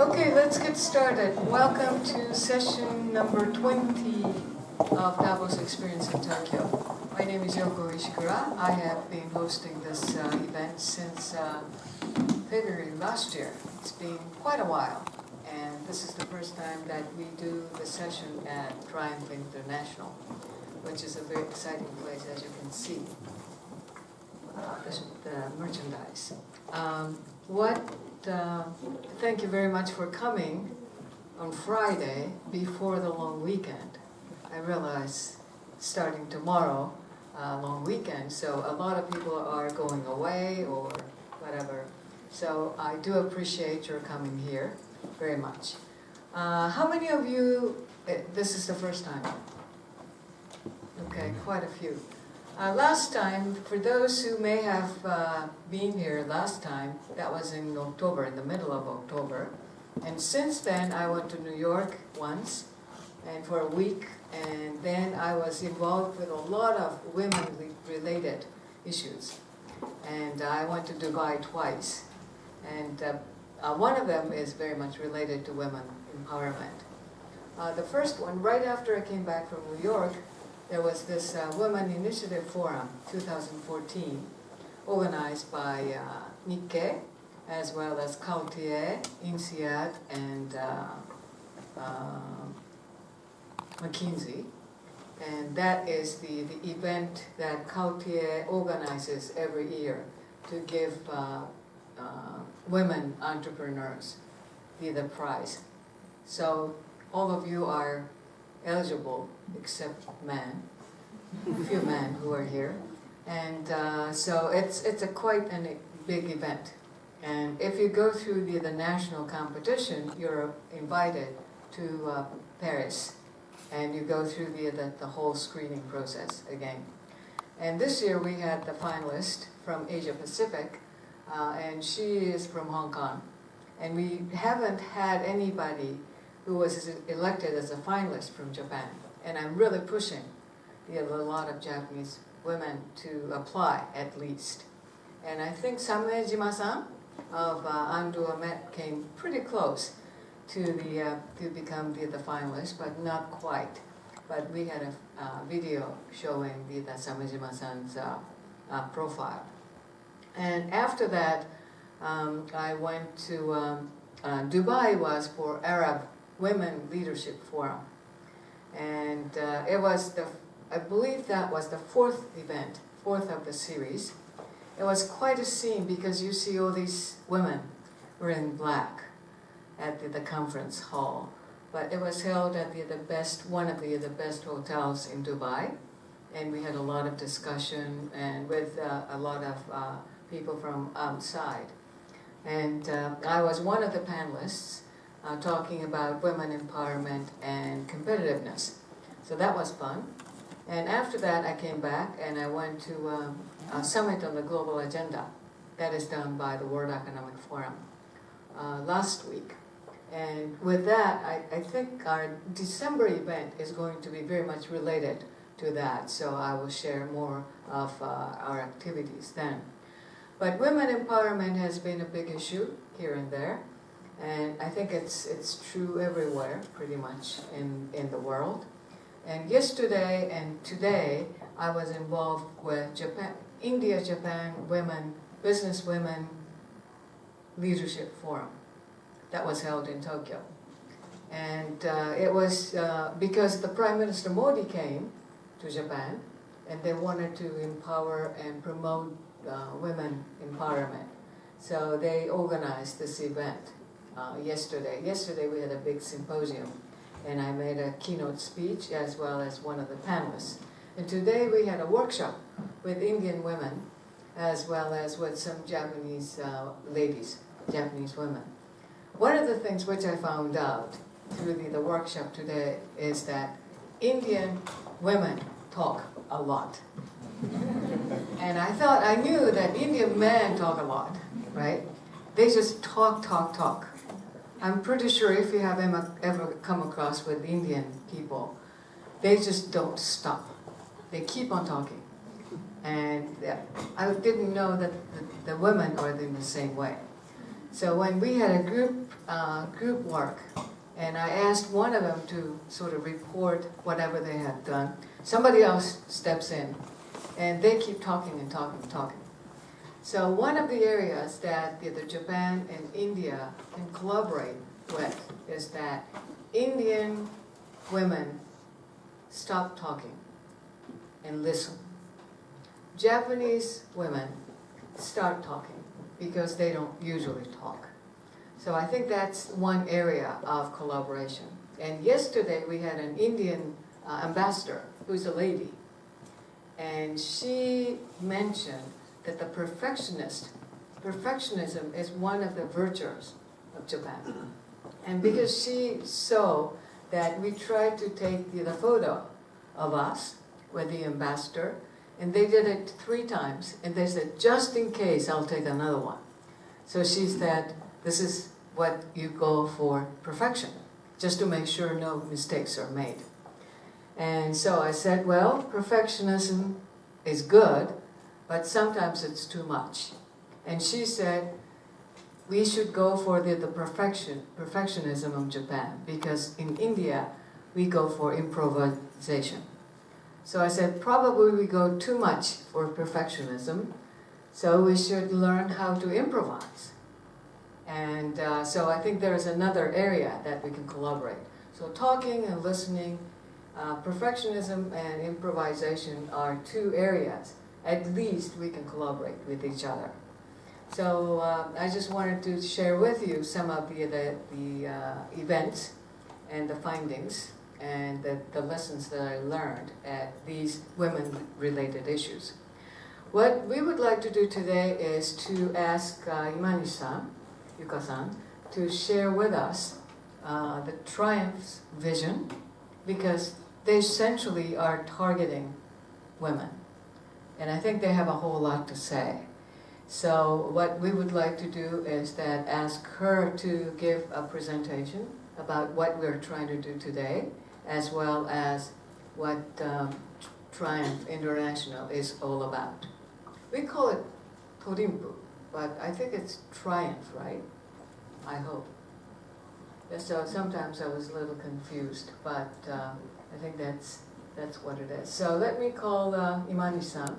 Okay, let's get started. Welcome to session number 20 of Davos Experience in Tokyo. My name is Yoko Ishikura. I have been hosting this event since February last year. It's been quite a while, and this is the first time that we do the session at Triumph International, which is a very exciting place, as you can see. The merchandise. Thank you very much for coming on Friday before the long weekend. I realize starting tomorrow, long weekend, so a lot of people are going away or whatever. So I do appreciate your coming here very much. How many of you, this is the first time? Okay, quite a few. Last time, for those who may have been here last time, that was in October, in the middle of October. And since then, I went to New York once, and for a week, and then I was involved with a lot of women-related issues. And I went to Dubai twice. And one of them is very much related to women empowerment. The first one, right after I came back from New York, there was this Women Initiative Forum 2014, organized by Nikkei, as well as Cartier, INSEAD, and McKinsey. And that is the event that Cartier organizes every year to give women entrepreneurs the prize. So all of you are eligible, except men, a few men who are here. And so it's quite a big event. And if you go through the national competition, you're invited to Paris. And you go through the whole screening process again. And this year we had the finalist from Asia Pacific, and she is from Hong Kong. And we haven't had anybody who was elected as a finalist from Japan. And I'm really pushing a lot of Japanese women to apply, at least. And I think Samejima-san of Ando Met came pretty close to become the finalist, but not quite. But we had a video showing the Samejima-san's profile. And after that, I went to Dubai was for Arab Women Leadership Forum. And it was I believe that was the fourth of the series. It was quite a scene because you see all these women were in black at the conference hall. But it was held at one of the best hotels in Dubai. And we had a lot of discussion and with a lot of people from outside. And I was one of the panelists talking about women empowerment and competitiveness. So that was fun. And after that, I came back and I went to a summit on the global agenda that is done by the World Economic Forum last week. And with that, I think our December event is going to be very much related to that. So I will share more of our activities then. But women empowerment has been a big issue here and there. And I think it's true everywhere, pretty much, in the world. And yesterday and today, I was involved with India-Japan Business Women Leadership Forum that was held in Tokyo. And it was because the Prime Minister Modi came to Japan, and they wanted to empower and promote women empowerment. So they organized this event. Yesterday. Yesterday we had a big symposium, and I made a keynote speech as well as one of the panelists. And today we had a workshop with Indian women as well as with some Japanese ladies, Japanese women. One of the things which I found out through the workshop today is that Indian women talk a lot. And I knew that Indian men talk a lot, right? They just talk. I'm pretty sure if you have ever come across with Indian people, they just don't stop. They keep on talking. And I didn't know that the women are in the same way. So when we had a group work, and I asked one of them to sort of report whatever they had done, somebody else steps in, and they keep talking and talking and talking. So one of the areas that the Japan and India can collaborate with is that Indian women stop talking and listen. Japanese women start talking because they don't usually talk. So I think that's one area of collaboration. And yesterday we had an Indian ambassador who's a lady, and she mentioned that the perfectionism is one of the virtues of Japan. And because she saw that we tried to take the photo of us with the ambassador, and they did it 3 times, and they said, just in case, I'll take another one. So she said, this is what you go for perfection, just to make sure no mistakes are made. And so I said, well, perfectionism is good, but sometimes it's too much. And she said, we should go for the perfectionism of Japan, because in India, we go for improvisation. So I said, probably we go too much for perfectionism, so we should learn how to improvise. And so I think there is another area that we can collaborate. So talking and listening, perfectionism and improvisation are 2 areas. At least we can collaborate with each other. So I just wanted to share with you some of the events and the findings and the lessons that I learned at these women-related issues. What we would like to do today is to ask Imani-san, Yuka-san, to share with us the Triumph's vision, because they essentially are targeting women. And I think they have a whole lot to say. So what we would like to do is that ask her to give a presentation about what we're trying to do today, as well as what Triumph International is all about. We call it Torimpu, but I think it's Triumph, right? I hope. So sometimes I was a little confused, but I think that's what it is. So let me call Imani-san.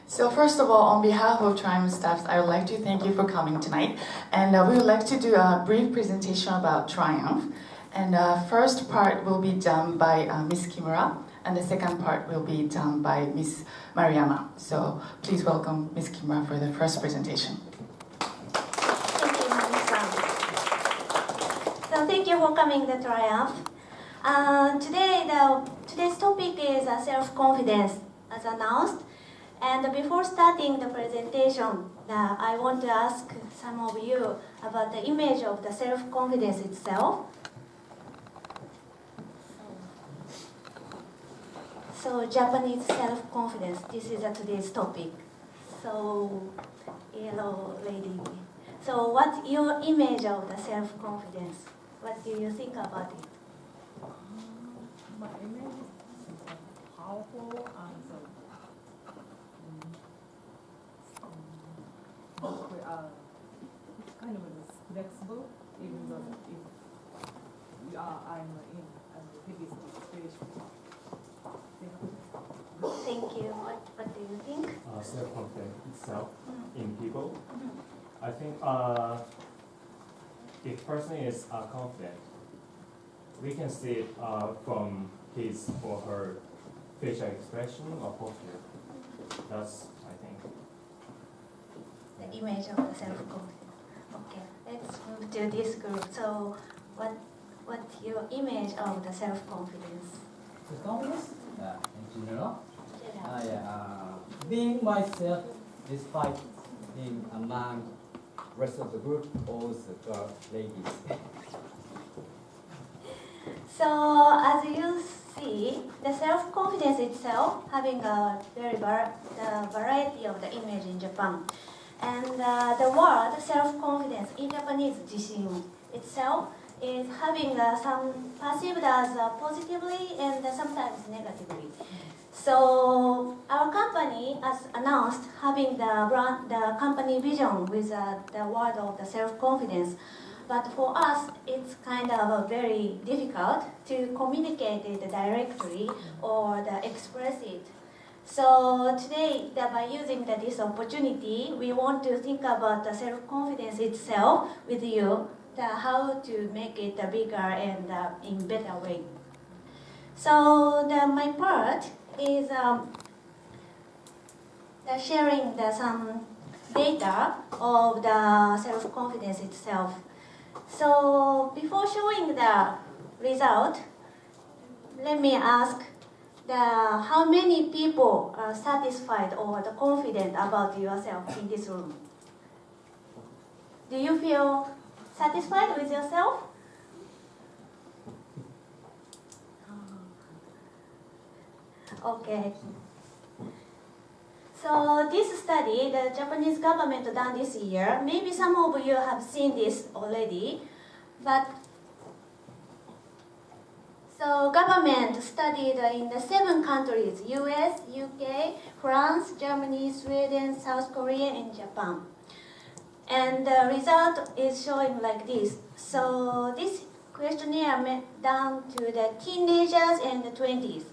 So first of all, on behalf of Triumph staff, I would like to thank you for coming tonight. And we would like to do a brief presentation about Triumph. And first part will be done by Ms. Kimura, and the second part will be done by Ms. Mariyama. So please welcome Ms. Kimura for the first presentation. Thank you, Mami-san. So thank you for coming to Triumph. Today's topic is self-confidence, as announced. And before starting the presentation, I want to ask some of you about the image of the self-confidence itself. So Japanese self-confidence, this is today's topic. So, yellow lady. So what's your image of the self-confidence? What do you think about it? My image is powerful and kind of flexible, even though if I'm in a previous situation. Thank you. What do you think? Self-confidence itself in people. I think if person is confident, we can see it from his or her facial expression or posture. That's, I think, the image of the self-confidence. Okay, let's move to this group. So, what's your image of the self-confidence? Self-confidence? In general? Being myself despite being among rest of the group, all the girl ladies. So, as you see, the self-confidence itself having a very variety of the image in Japan. And the word self-confidence in Japanese, jishin itself, is having some perceived as positively and sometimes negatively. So our company has announced having the company vision with the word of the self-confidence. But for us, it's kind of very difficult to communicate it directly or express it. So today, by using this opportunity, we want to think about the self-confidence itself with you, how to make it bigger and in better way. So my part is sharing some data of the self-confidence itself. So before showing the result, let me ask how many people are satisfied or confident about yourself in this room? Do you feel satisfied with yourself? Okay. So this study, the Japanese government done this year, maybe some of you have seen this already, but so government studied in the 7 countries, US, UK, France, Germany, Sweden, South Korea, and Japan. And the result is showing like this. So this questionnaire done to the teenagers and the 20s.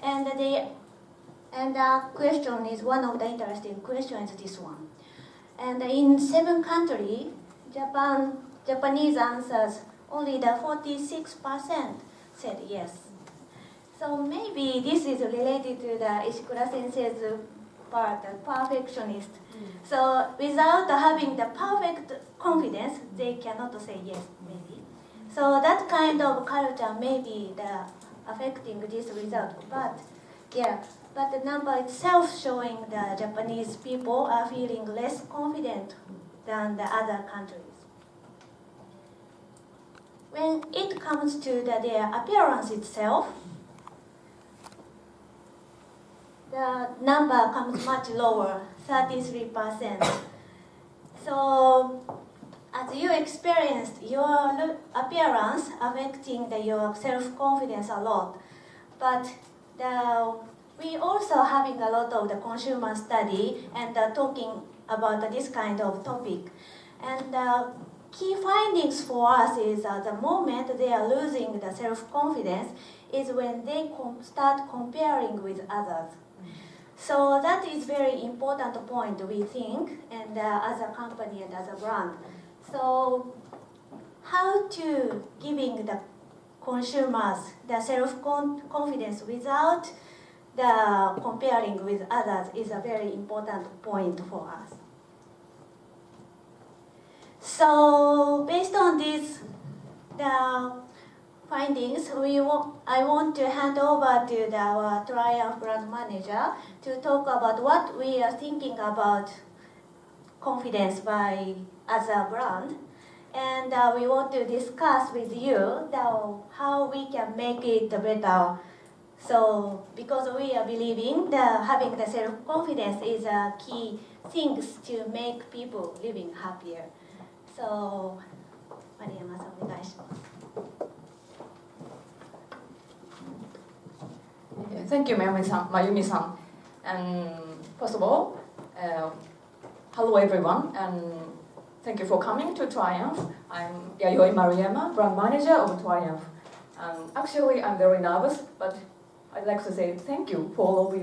And the question is one of the interesting questions, this one. And in 7 countries, Japanese answers, only the 46% said yes. So maybe this is related to the Ishikura sensei's part, the perfectionist. So without having the perfect confidence, they cannot say yes, maybe. So that kind of culture may be affecting this result. But the number itself showing the Japanese people are feeling less confident than the other countries. When it comes to their appearance itself, the number comes much lower, 33%. So, as you experienced, your appearance affecting your self-confidence a lot. But we also having a lot of the consumer study and talking about this kind of topic. And key findings for us is the moment they are losing the self-confidence is when they start comparing with others. So that is very important point, we think, and as a company and as a brand. So how to giving the consumers the self-confidence without the comparing with others is a very important point for us. So based on these findings, I want to hand over to our Triumph brand manager to talk about what we are thinking about confidence as a brand. And we want to discuss with you how we can make it better. So, because we are believing that having the self-confidence is a key things to make people living happier. So, Mariyama-san, お願いします。Thank you, Mayumi-san. And first of all, hello everyone, and thank you for coming to Triumph. I'm Yayoi Maruyama, brand manager of Triumph. And actually, I'm very nervous, but I'd like to say thank you for all of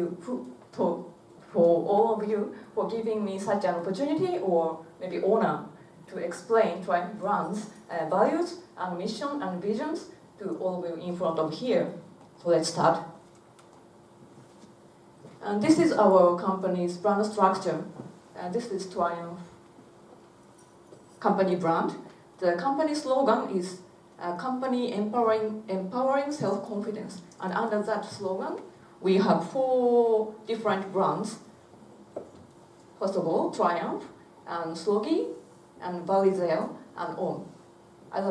you for giving me such an opportunity or maybe honor to explain Triumph brand's values and mission and visions to all of you in front of here. So let's start. And this is our company's brand structure. This is Triumph company brand. The company slogan is company empowering self-confidence. And under that slogan, we have 4 different brands. First of all, Triumph, and Slogi, and Valizel, and On. I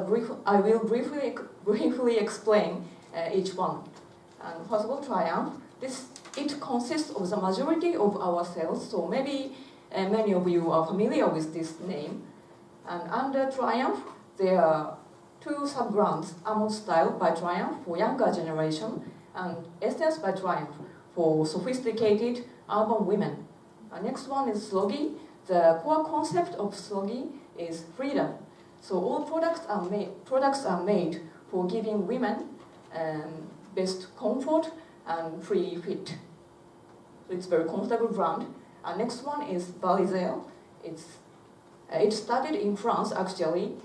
will briefly explain each one. And first of all, Triumph. It consists of the majority of our sales, so maybe many of you are familiar with this name. And under Triumph, there are 2 sub-brands, Amon Style by Triumph for younger generation, and Essence by Triumph for sophisticated urban women. Next one is Slogi. The core concept of Slogi is freedom. So all products are made for giving women best comfort and free fit. So it's a very comfortable brand. Next one is Balizel. It started in France actually,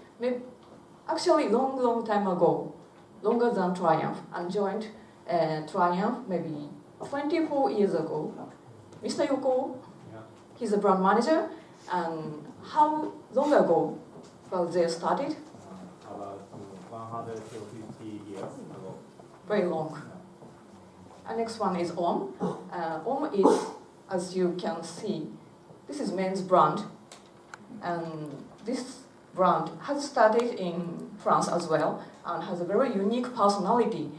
long time ago, longer than Triumph, and joined Triumph maybe 24 years ago. Mr. Yoko, he's a brand manager, and how long ago Balizel started? About 150 years ago. Very long. And next one is Om. Om is, as you can see, this is men's brand, and this brand has started in France as well and has a very unique personality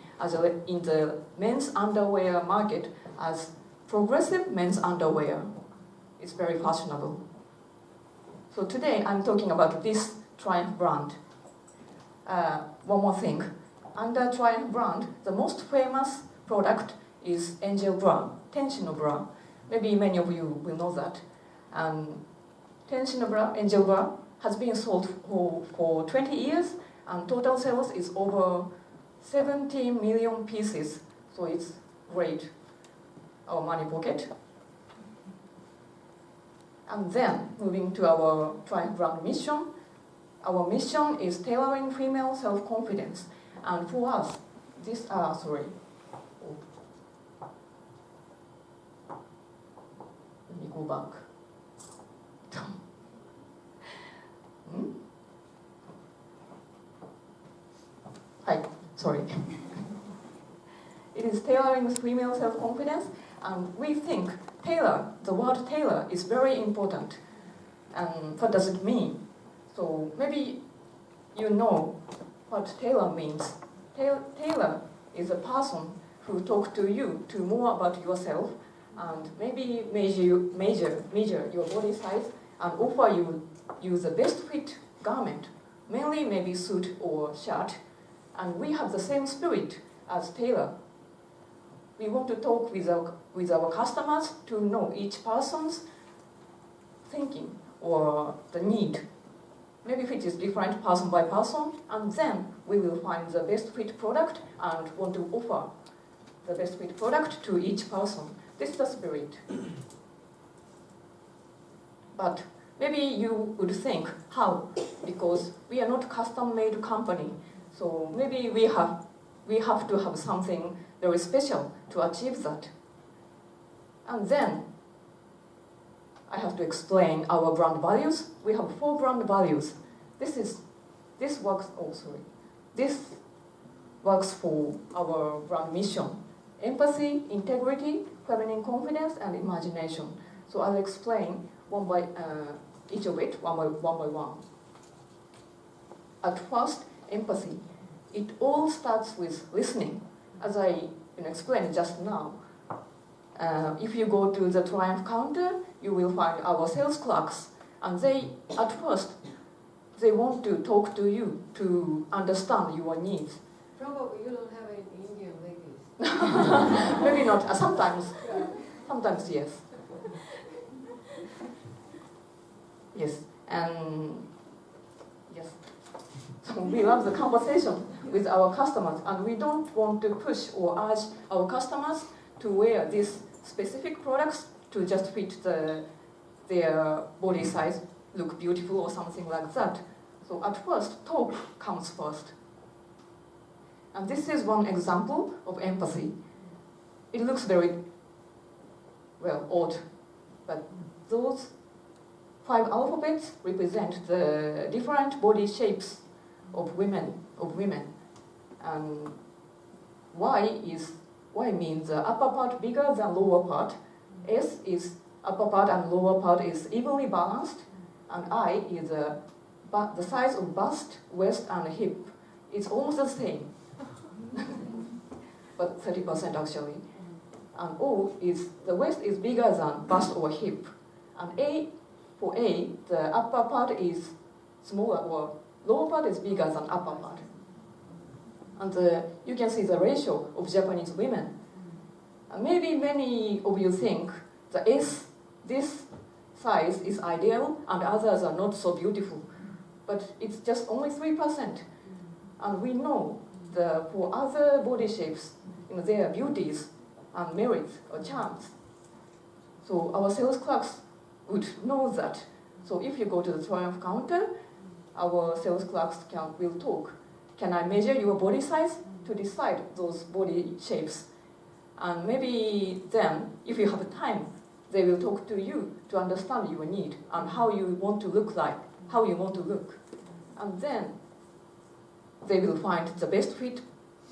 in the men's underwear market as progressive men's underwear. It's very fashionable. So today I'm talking about this Triumph brand. One more thing. Under Triumph brand, the most famous product is Angel bra, Tenshi no bra. Maybe many of you will know that. And Tenshi no bra, Angel bra, has been sold for 20 years, and total sales is over 70 million pieces. So it's great, our money pocket. And then, moving to our Triumph brand mission. Our mission is tailoring female self-confidence. And for us, these are, let me go back. Hi, sorry. It is tailoring female self-confidence, and we think the word tailor is very important. And what does it mean? So maybe you know what tailor means. Tailor is a person who talks to you to more about yourself, and maybe measure your body size and offer you the best fit garment, mainly maybe suit or shirt. And we have the same spirit as tailor. We want to talk with our customers to know each person's thinking or the need. Maybe fit is different person by person, and then we will find the best fit product and want to offer the best fit product to each person. This is the spirit. But maybe you would think, how? Because we are not custom-made company, so maybe we have to have something very special to achieve that. And then I have to explain our brand values. We have 4 brand values. This works for our brand mission: empathy, integrity, feminine confidence, and imagination. So I'll explain each of it one by one. At first, empathy. It all starts with listening. As I explained just now, if you go to the Triumph counter, you will find our sales clerks, and at first, they want to talk to you to understand your needs. Probably you don't have any Indian ladies. Maybe not. Sometimes yes. Yes, and yes. So we love the conversation with our customers, and we don't want to push or urge our customers to wear these specific products to just fit their body size, look beautiful or something like that. So at first, talk comes first. And this is one example of empathy. It looks very, odd, but those 5 alphabets represent the different body shapes of women. And Y means the upper part bigger than lower part. S is upper part and lower part is evenly balanced. And I is the size of bust, waist, and hip. It's almost the same, but 30% actually. And O is the waist is bigger than bust or hip. And for A, the upper part is smaller, or lower part is bigger than upper part. And you can see the ratio of Japanese women. Maybe many of you think the this size is ideal and others are not so beautiful, but it's just only 3%. And we know for other body shapes, there are beauties and merits or charms. So our sales clerks would know that. So if you go to the Triumph counter, our sales clerks will talk. Can I measure your body size to decide those body shapes? And maybe then, if you have time, they will talk to you to understand your need and how you want to look like, how you want to look. And then they will find the best fit,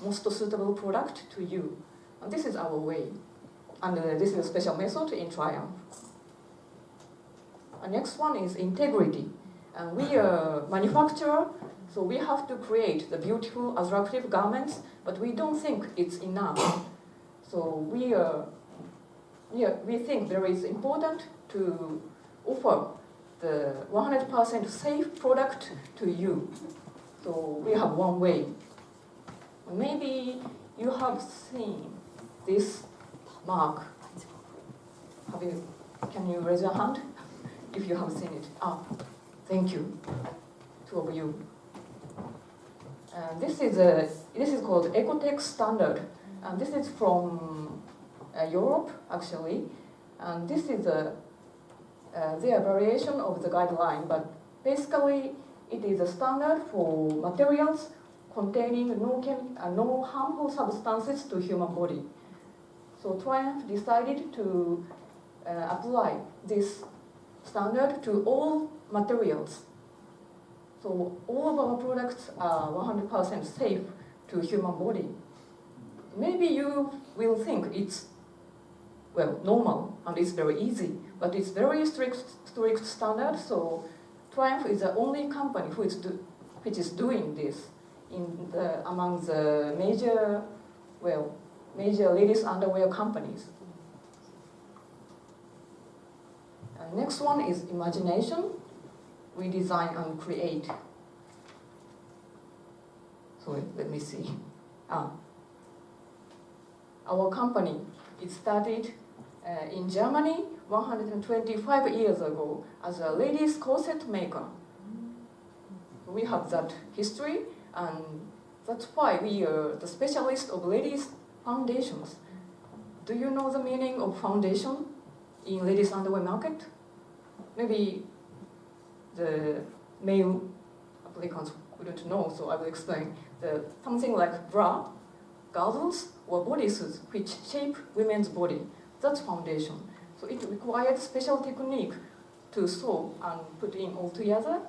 most suitable product to you. And this is our way. And this is a special method in Triumph. The next one is integrity. And we are manufacturer, so we have to create the beautiful, attractive garments, but we don't think it's enough. So we think there is important to offer the 100% safe product to you. So we have one way. Maybe you have seen this mark. Can you raise your hand if you have seen it? Thank you, two of you. This is called Ecotech standard, and this is from Europe actually, and this is their variation of the guideline, but basically it is a standard for materials containing no harmful substances to human body. So Triumph decided to apply this standard to all materials. So all of our products are 100% safe to human body. Maybe you will think it's, normal and it's very easy, but it's very strict standard, so Triumph is the only company which is doing this among the major ladies underwear companies. And next one is imagination. We design and create. So let me see. Our company, it started in Germany 125 years ago as a ladies' corset maker. We have that history, and that's why we are the specialist of ladies' foundations. Do you know the meaning of foundation in ladies' underwear market? Maybe the male applicants wouldn't know, so I will explain. Something like bra, girdles, or bodysuits which shape women's body. That's foundation. So it requires special technique to sew and put in all together.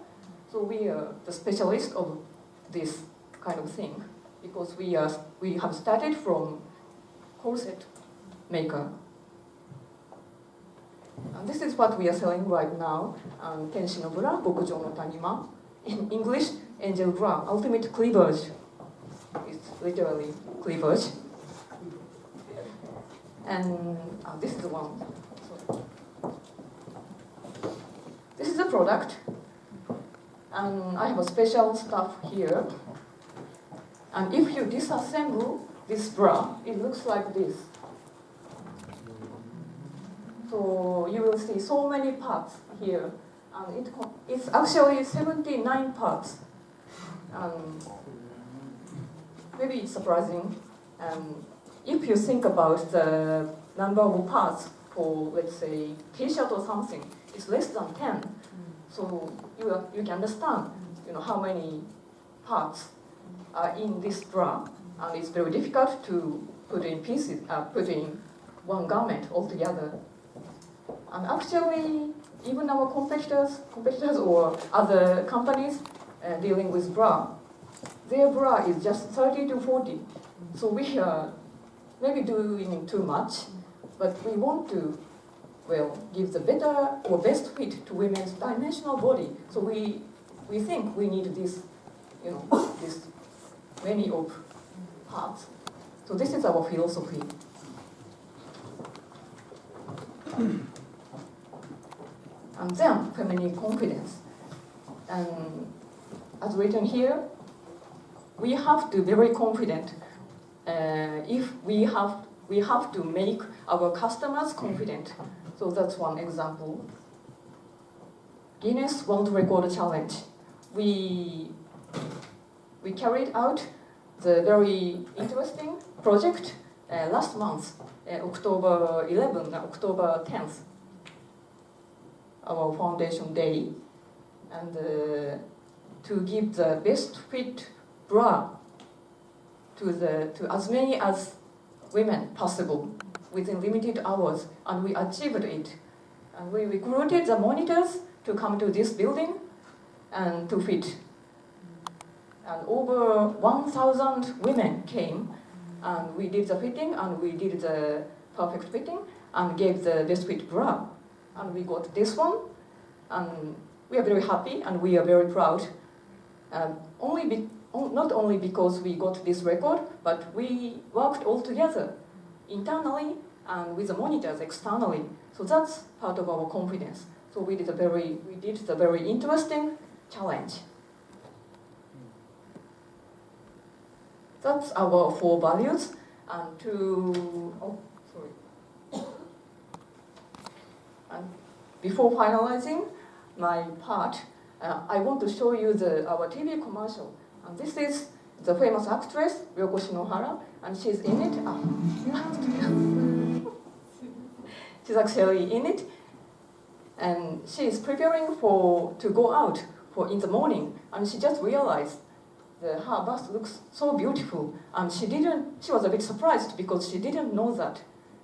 So we are the specialist of this kind of thing because we have started from corset maker. And this is what we are selling right now. Tenshi no bra, Bokujou no tanima. In English, angel bra, ultimate cleavage. It's literally cleavage. And this is the one. This is the product. And I have a special stuff here. And if you disassemble this bra, it looks like this. So you will see so many parts here. And it's actually 79 parts. Maybe it's surprising. If you think about the number of parts for, let's say, T-shirt or something, it's less than 10. So you can understand, how many parts are in this bra, and it's very difficult to put in pieces, put in one garment altogether. And actually, even our competitors or other companies dealing with bra, their bra is just 30 to 40. So we are maybe doing too much, but we want to, give the better or best fit to women's dimensional body. So we think we need this, this many of parts. So this is our philosophy. And then feminine confidence. And as written here, we have to be very confident if we we have to make our customers confident. So that's one example. Guinness World Record Challenge. We carried out the very interesting project last month, October 11th, October 10th, our foundation day, and to give the best fit bra to as many as women possible within limited hours, and we achieved it. And we recruited the monitors to come to this building and to fit. And over 1,000 women came, and we did the fitting, and we did the perfect fitting, and gave the best fit bra. And we got this one, and we are very happy, and we are very proud. Not only because we got this record, but we worked all together, internally and with the monitors externally. So that's part of our confidence. So we did the very interesting challenge. That's our 4 values. And and before finalizing my part, I want to show you our TV commercial. And this is the famous actress, Ryoko Shinohara, and she's in it. She's actually in it. And she is preparing to go out in the morning, and she just realized her bust looks so beautiful, and she was a bit surprised because she didn't know that.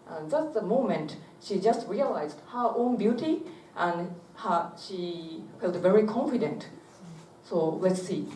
And that's the moment she just realized her own beauty, and she felt very confident. So let's see.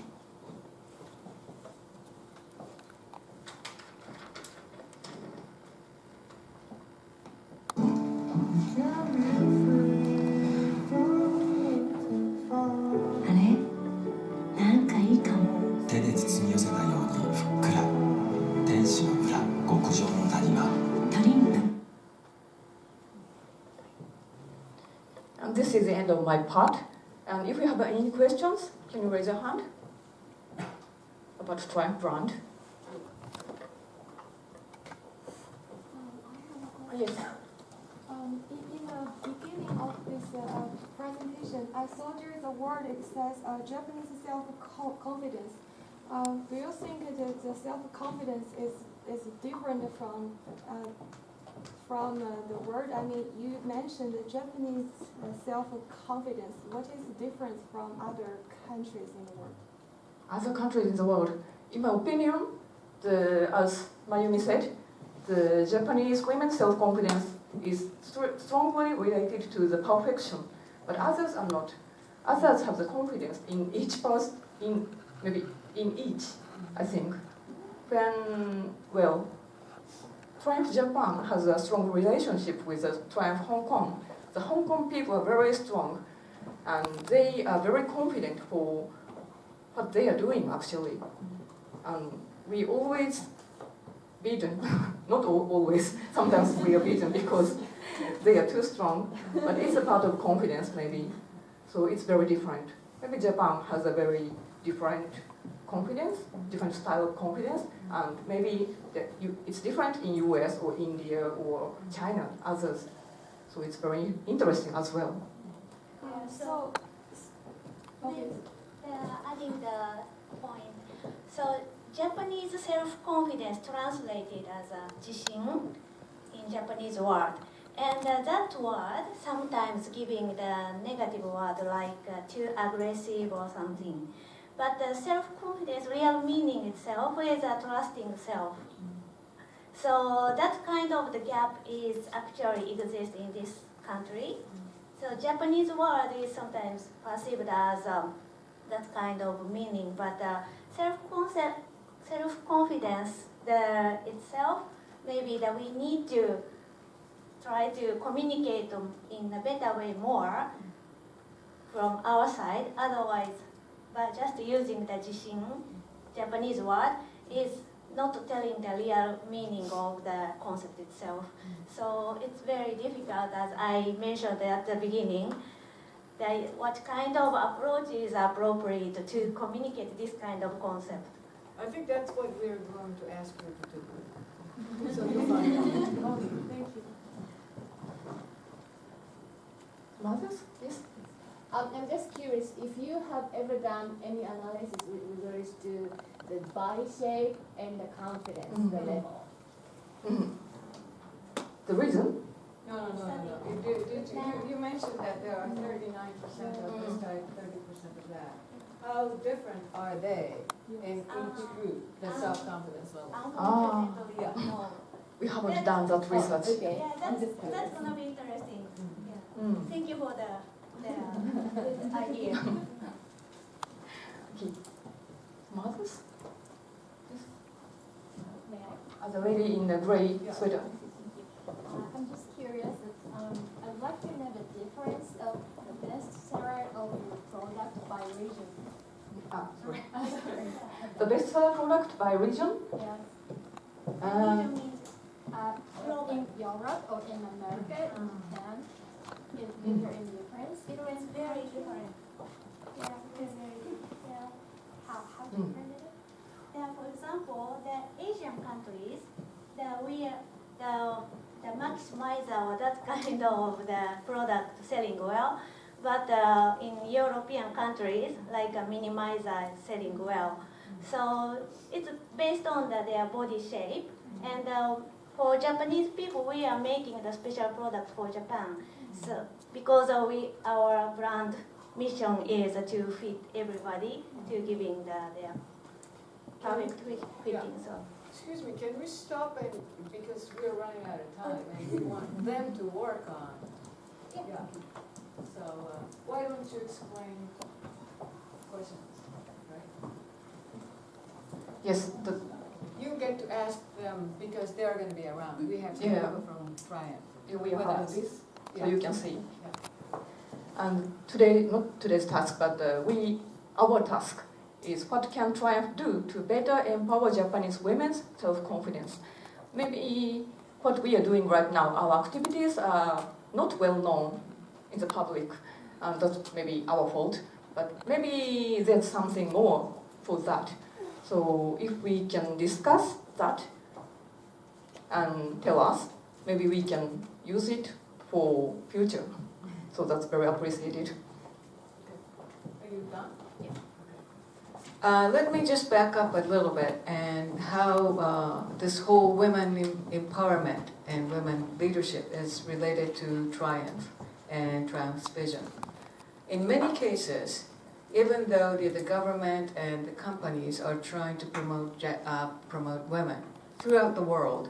And this is the end of my part. And if you have any questions, can you raise your hand about Triumph brand? Yes. In the beginning of this presentation, I saw there is a word. It says Japanese self-confidence. Do you think that the self-confidence is different from the word? I mean, you mentioned the Japanese self-confidence. What is the difference from other countries in the world? Other countries in the world, in my opinion, as Mayumi said, the Japanese women's self-confidence is strongly related to the perfection, but others are not. Others have the confidence in each person, maybe in each, I think. Triumph Japan has a strong relationship with Triumph Hong Kong. The Hong Kong people are very strong, and they are very confident for what they are doing, actually. And we always beaten, not always, sometimes we are beaten because they are too strong, but it's a part of confidence, maybe. So it's very different. Maybe Japan has a very different confidence, different style of confidence, and maybe it's different in US or India or China, others. So it's very interesting as well. Yeah, so Okay. adding the point. So Japanese self-confidence translated as a jishin in Japanese word. And that word sometimes giving the negative word like too aggressive or something. But the self-confidence, real meaning itself is a trusting self. So that kind of the gap is actually exists in this country. So Japanese word is sometimes perceived as that kind of meaning, but self-confidence itself, maybe that we need to try to communicate in a better way more from our side. Otherwise, by just using the jishin, Japanese word, is not telling the real meaning of the concept itself. So it's very difficult, as I mentioned at the beginning, that what kind of approach is appropriate to communicate this kind of concept. I think that's what we're going to ask you to do. So you'll find out. Okay, thank you. Mothers? Yes? I'm just curious if you have ever done any analysis with regards to the body shape and the confidence, the level. The reason? No. You mentioned that there are 39% of this type, 30% of that. How different are they in each group, the self-confidence level? Unfortunately, no. We haven't done that research. Okay. Yeah, that's gonna be interesting. Yeah. Thank you for the good idea. Okay. Mothers? May I? The lady in the gray sweater. I'm just curious. I'd like to know the difference of the best seller of your product by region. Sorry. The best seller product by region? Yes. Region means In Europe or in America, Japan, is there any difference? it was very different. Yeah, it's very different. Yeah. How different is it? Yeah, for example, the Asian countries, the maximizer or that kind of the product selling well, but in European countries, like a minimizer is selling well. So it's based on their body shape, and for Japanese people, we are making the special product for Japan. So because our brand mission is to fit everybody, to giving their perfect fitting. So. Excuse me, can we stop and, because we're running out of time and we want them to work on. Yeah. So why don't you explain questions, right? Yes, You get to ask them because they're going to be around. We have some Yeah. people from Triumph. we with have us. this, so Yeah. you can see. Yeah. And today, not today's task, but our task is what can Triumph do to better empower Japanese women's self-confidence. Maybe what we are doing right now, our activities are not well known in the public, and that's maybe our fault, but maybe there's something more for that. So if we can discuss that and tell us, maybe we can use it for future. So that's very appreciated. Are you done? Let me just back up a little bit and how this whole women empowerment and women leadership is related to Triumph and Triumph's vision. In many cases, even though the government and the companies are trying to promote women throughout the world,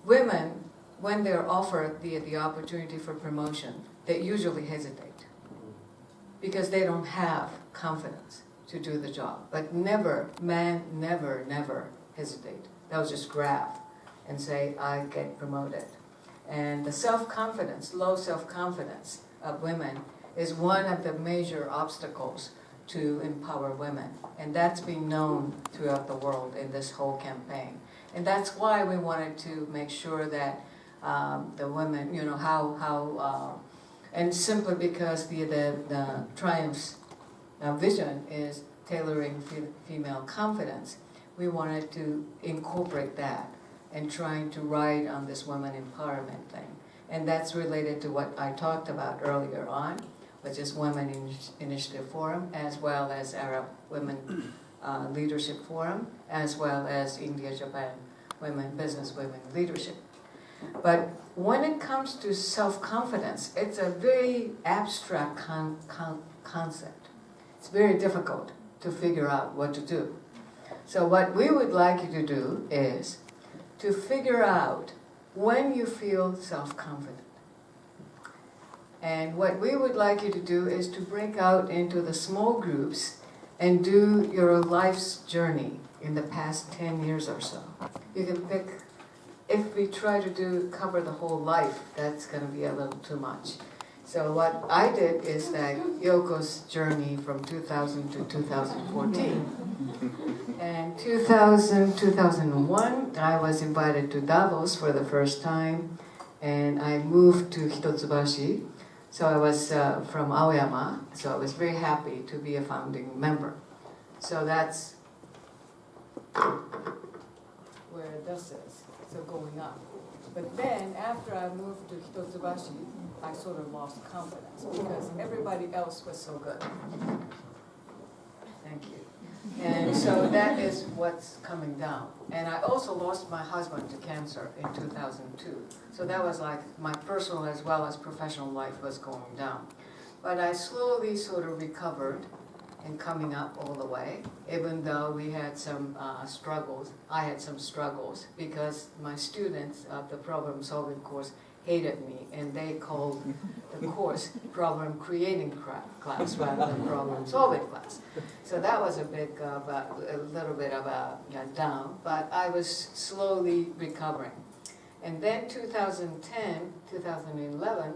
women, when they're offered the opportunity for promotion, they usually hesitate because they don't have confidence to do the job. But men never hesitate. They'll just grab and say, I get promoted. And the self-confidence, low self-confidence of women is one of the major obstacles to empower women. And that's been known throughout the world in this whole campaign. And that's why we wanted to make sure that the women, and simply because the Triumph's vision is tailoring female confidence, we wanted to incorporate that and trying to ride on this women empowerment thing. And that's related to what I talked about earlier on, which is Women Initiative Forum, as well as Arab Women Leadership Forum, as well as India-Japan Business Women Leadership. But when it comes to self-confidence, it's a very abstract concept. It's very difficult to figure out what to do. So what we would like you to do is to figure out when you feel self-confident. And what we would like you to do is to break out into the small groups and do your life's journey in the past 10 years or so. You can pick, if we try to cover the whole life, that's going to be a little too much. So what I did is that Yoko's journey from 2000 to 2014. And 2001, I was invited to Davos for the first time, and I moved to Hitotsubashi. So I was from Aoyama, so I was very happy to be a founding member. So that's where the businesses, so going up. But then, after I moved to Hitotsubashi, I sort of lost confidence because everybody else was so good. Thank you. And so that is what's coming down. And I also lost my husband to cancer in 2002. So that was like my personal as well as professional life was going down. But I slowly sort of recovered and coming up all the way, even though we had some struggles. I had some struggles because my students of the problem solving course hated me, and they called the course problem creating class rather than problem solving class. So that was a little bit of a down, but I was slowly recovering. And then 2010, 2011,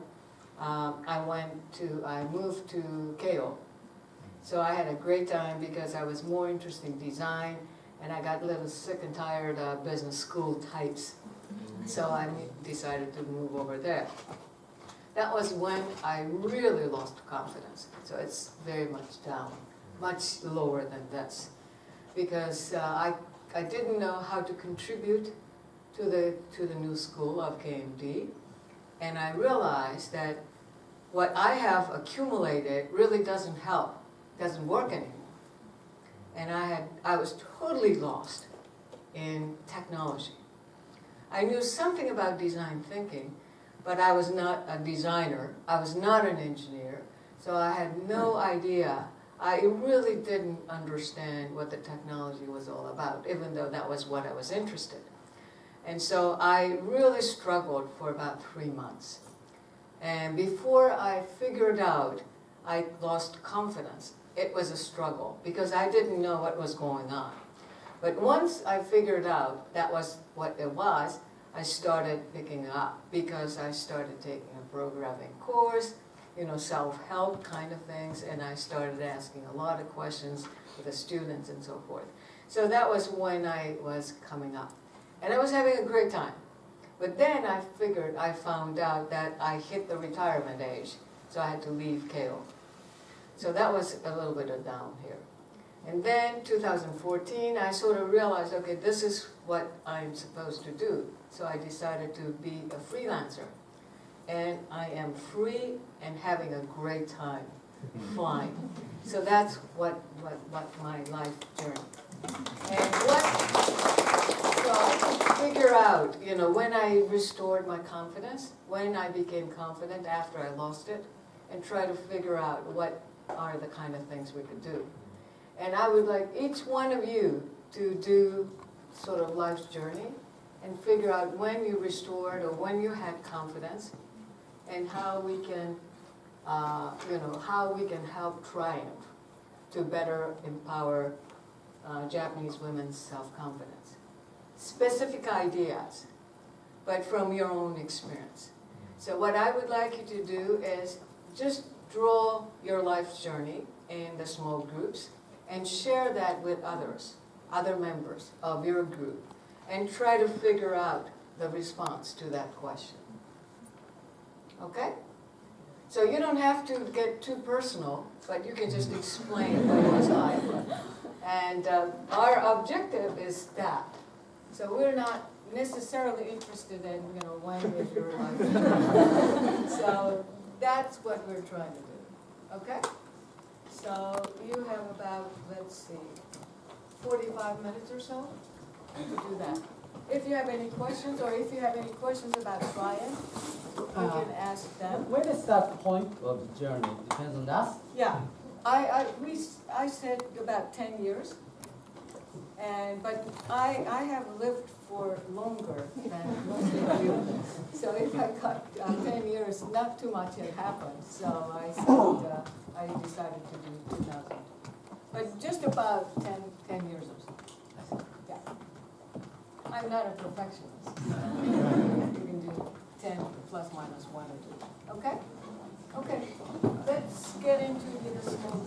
I moved to Keio. So I had a great time because I was more interested in design, and I got a little sick and tired of business school types. So I decided to move over there. That was when I really lost confidence. So it's very much down, much lower than this. Because I didn't know how to contribute to the new school of KMD. And I realized that what I have accumulated really doesn't help, doesn't work anymore. And I was totally lost in technology. I knew something about design thinking, but I was not a designer. I was not an engineer, so I had no idea. I really didn't understand what the technology was all about, even though that was what I was interested in. And so I really struggled for about 3 months. And before I figured out, I lost confidence. It was a struggle because I didn't know what was going on. But once I figured out that was what it was, I started picking up because I started taking a programming course, self-help kind of things, and I started asking a lot of questions with the students and so forth. So that was when I was coming up. And I was having a great time. But then I found out that I hit the retirement age, so I had to leave Keio. So that was a little bit of down here. And then 2014, I sort of realized, okay, this is what I'm supposed to do. So I decided to be a freelancer. And I am free and having a great time flying. So that's what my life journey. And so I could figure out, when I restored my confidence, when I became confident after I lost it, and try to figure out what are the kind of things we could do. And I would like each one of you to do sort of life's journey and figure out when you restored or when you had confidence and how we can, how we can help triumph to better empower Japanese women's self-confidence. Specific ideas, but from your own experience. So what I would like you to do is just draw your life's journey in the small groups and share that with others, other members of your group, and try to figure out the response to that question. Okay? So you don't have to get too personal, but you can just explain what it was like. And our objective is that. So we're not necessarily interested in, when is your life journey. So that's what we're trying to do. Okay? So you have about, let's see, 45 minutes or so to do that. If you have any questions, or if you have any questions about Triumph, you can ask them. Where is that point of the journey? Depends on us? Yeah. I said about 10 years. But I have lived for longer than most of you. So if I cut 10 years, not too much had happened. So I said, I decided to do 2000. But just about 10 years or so. Yeah. I'm not a perfectionist. You can do 10 plus minus 1 or 2. Okay? Okay. Let's get into the small